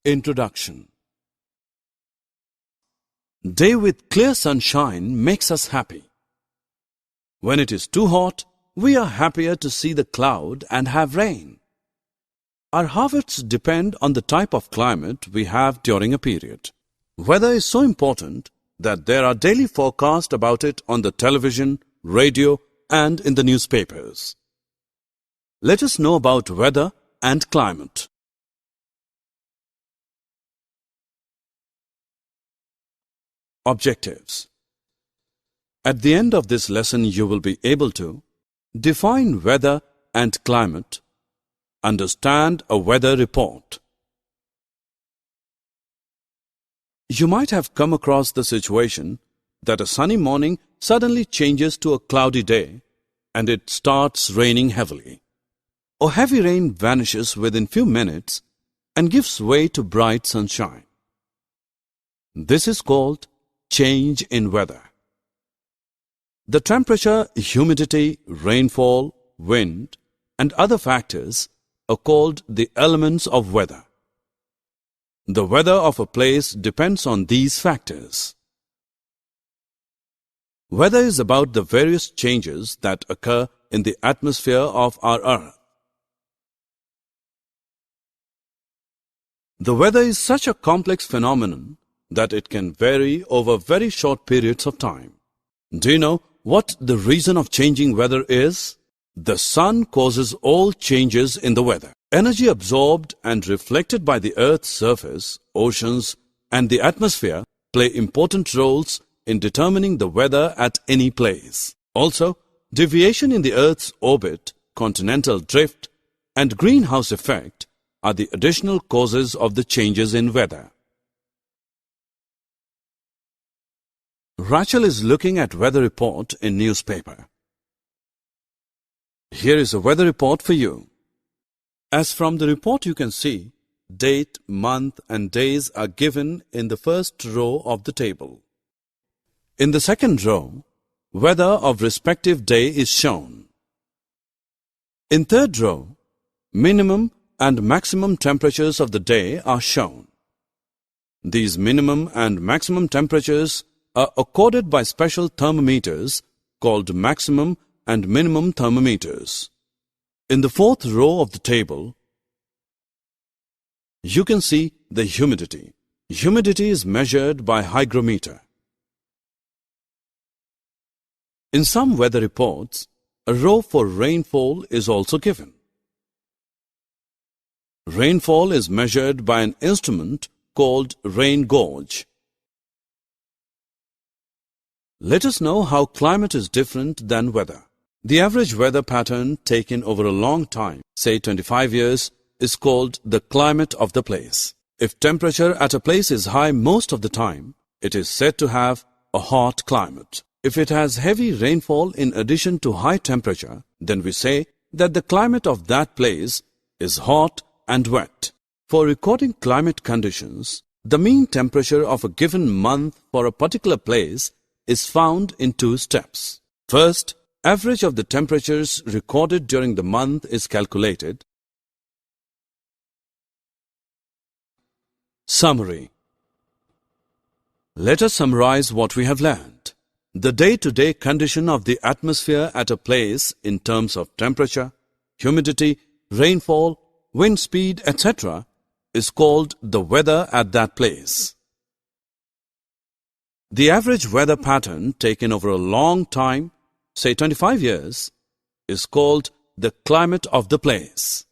Introduction. Day with clear sunshine makes us happy. When it is too hot, we are happier to see the cloud and have rain. Our habits depend on the type of climate we have during a period. Weather is so important that there are daily forecasts about it on the television, radio, and in the newspapers. Let us know about weather and climate. Objectives. At the end of this lesson, you will be able to define weather and climate, understand a weather report. You might have come across the situation that a sunny morning suddenly changes to a cloudy day and it starts raining heavily. Or heavy rain vanishes within few minutes and gives way to bright sunshine. This is called change in weather. The temperature, humidity, rainfall, wind, and other factors are called the elements of weather. The weather of a place depends on these factors. Weather is about the various changes that occur in the atmosphere of our Earth. The weather is such a complex phenomenon that it can vary over very short periods of time. Do you know what the reason of changing weather is? The sun causes all changes in the weather. Energy absorbed and reflected by the Earth's surface, oceans, and the atmosphere play important roles in determining the weather at any place. Also, deviation in the Earth's orbit, continental drift, and greenhouse effect are the additional causes of the changes in weather. Rachel is looking at weather report in newspaper. Here is a weather report for you. As from the report you can see, date, month and days are given in the first row of the table. In the second row, weather of respective day is shown. In third row, minimum and maximum temperatures of the day are shown. These minimum and maximum temperatures are accorded by special thermometers called maximum and minimum thermometers. In the fourth row of the table, you can see the humidity. Humidity is measured by hygrometer. In some weather reports, a row for rainfall is also given. Rainfall is measured by an instrument called rain gauge. Let us know how climate is different than weather. The average weather pattern taken over a long time, say 25 years, is called the climate of the place. If temperature at a place is high most of the time, it is said to have a hot climate. If it has heavy rainfall in addition to high temperature, then we say that the climate of that place is hot and wet. For recording climate conditions, the mean temperature of a given month for a particular place is found in two steps. First, average of the temperatures recorded during the month is calculated. Summary. Let us summarize what we have learned. The day-to-day condition of the atmosphere at a place in terms of temperature, humidity, rainfall, wind speed, etc. is called the weather at that place. The average weather pattern taken over a long time, say 25 years, is called the climate of the place.